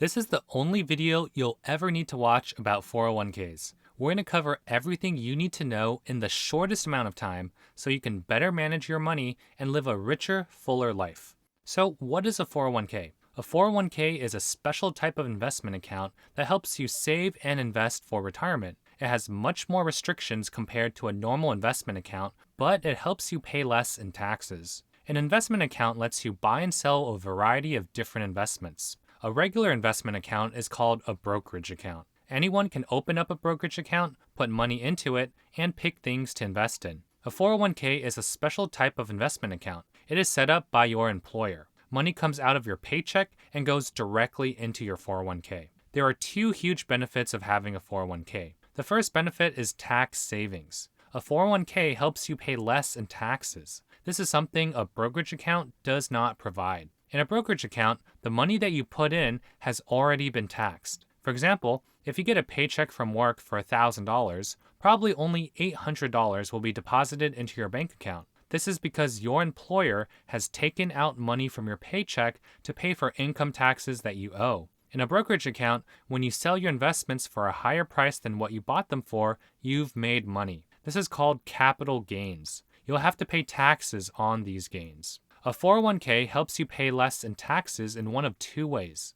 This is the only video you'll ever need to watch about 401ks. We're going to cover everything you need to know in the shortest amount of time so you can better manage your money and live a richer, fuller life. So, what is a 401k? A 401k is a special type of investment account that helps you save and invest for retirement. It has much more restrictions compared to a normal investment account, but it helps you pay less in taxes. An investment account lets you buy and sell a variety of different investments. A regular investment account is called a brokerage account. Anyone can open up a brokerage account, put money into it, and pick things to invest in. A 401k is a special type of investment account. It is set up by your employer. Money comes out of your paycheck and goes directly into your 401k. There are two huge benefits of having a 401k. The first benefit is tax savings. A 401k helps you pay less in taxes. This is something a brokerage account does not provide. In a brokerage account, the money that you put in has already been taxed. For example, if you get a paycheck from work for $1,000, probably only $800 will be deposited into your bank account. This is because your employer has taken out money from your paycheck to pay for income taxes that you owe. In a brokerage account, when you sell your investments for a higher price than what you bought them for, you've made money. This is called capital gains. You'll have to pay taxes on these gains. A 401k helps you pay less in taxes in one of two ways.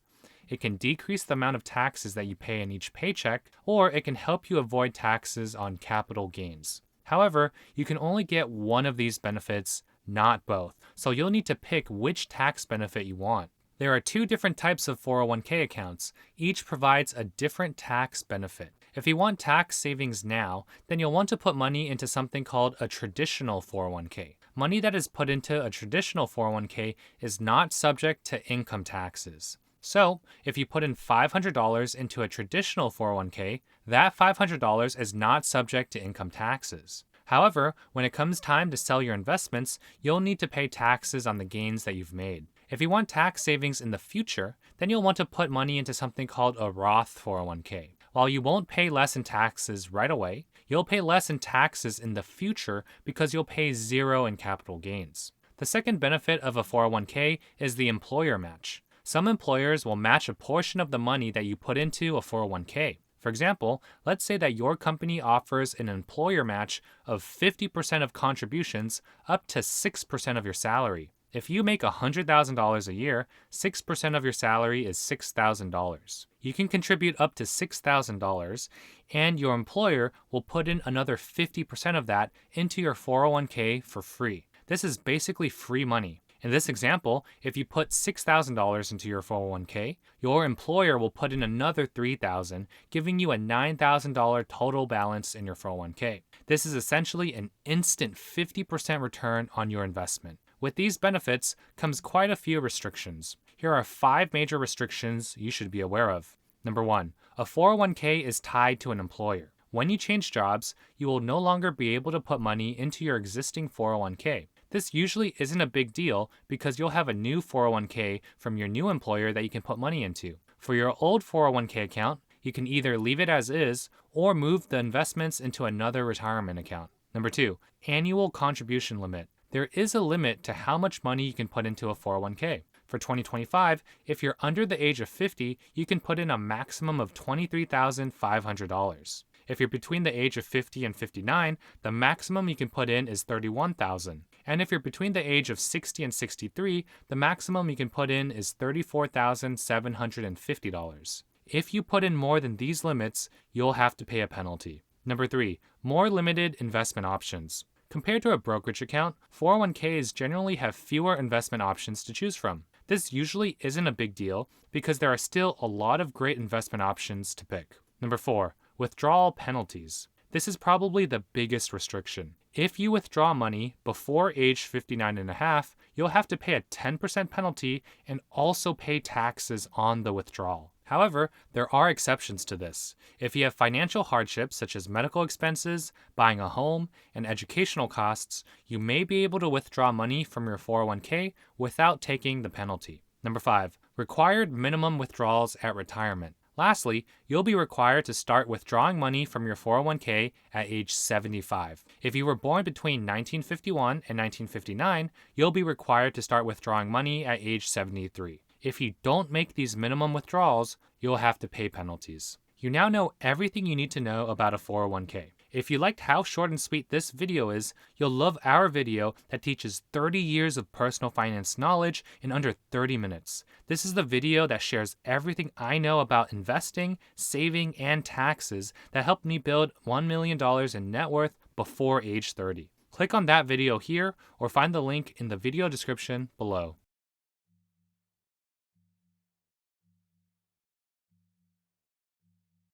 It can decrease the amount of taxes that you pay in each paycheck, or it can help you avoid taxes on capital gains. However, you can only get one of these benefits, not both, so you'll need to pick which tax benefit you want. There are two different types of 401k accounts. Each provides a different tax benefit. If you want tax savings now, then you'll want to put money into something called a traditional 401k. Money that is put into a traditional 401k is not subject to income taxes. So, if you put in $500 into a traditional 401k, that $500 is not subject to income taxes. However, when it comes time to sell your investments, you'll need to pay taxes on the gains that you've made. If you want tax savings in the future, then you'll want to put money into something called a Roth 401k. While you won't pay less in taxes right away, you'll pay less in taxes in the future because you'll pay zero in capital gains. The second benefit of a 401k is the employer match. Some employers will match a portion of the money that you put into a 401k. For example, let's say that your company offers an employer match of 50% of contributions up to 6% of your salary. If you make $100,000 a year, 6% of your salary is $6,000. You can contribute up to $6,000, and your employer will put in another 50% of that into your 401k for free. This is basically free money. In this example, if you put $6,000 into your 401k, your employer will put in another $3,000, giving you a $9,000 total balance in your 401k. This is essentially an instant 50% return on your investment. With these benefits comes quite a few restrictions. Here are 5 major restrictions you should be aware of. Number 1, a 401k is tied to an employer. When you change jobs, you will no longer be able to put money into your existing 401k. This usually isn't a big deal because you'll have a new 401k from your new employer that you can put money into. For your old 401k account, you can either leave it as is or move the investments into another retirement account. Number 2, annual contribution limit. There is a limit to how much money you can put into a 401k. For 2025, if you're under the age of 50, you can put in a maximum of $23,500. If you're between the age of 50 and 59, the maximum you can put in is $31,000. And if you're between the age of 60 and 63, the maximum you can put in is $34,750. If you put in more than these limits, you'll have to pay a penalty. Number 3, more limited investment options. Compared to a brokerage account, 401ks generally have fewer investment options to choose from. This usually isn't a big deal because there are still a lot of great investment options to pick. Number 4, withdrawal penalties. This is probably the biggest restriction. If you withdraw money before age 59 and a half, you'll have to pay a 10% penalty and also pay taxes on the withdrawal. However, there are exceptions to this. If you have financial hardships such as medical expenses, buying a home, and educational costs, you may be able to withdraw money from your 401k without taking the penalty. Number 5, required minimum withdrawals at retirement. Lastly, you'll be required to start withdrawing money from your 401k at age 75. If you were born between 1951 and 1959, you'll be required to start withdrawing money at age 73. If you don't make these minimum withdrawals, you'll have to pay penalties. You now know everything you need to know about a 401k. If you liked how short and sweet this video is, you'll love our video that teaches 30 years of personal finance knowledge in under 30 minutes. This is the video that shares everything I know about investing, saving, and taxes that helped me build $1 million in net worth before age 30. Click on that video here or find the link in the video description below.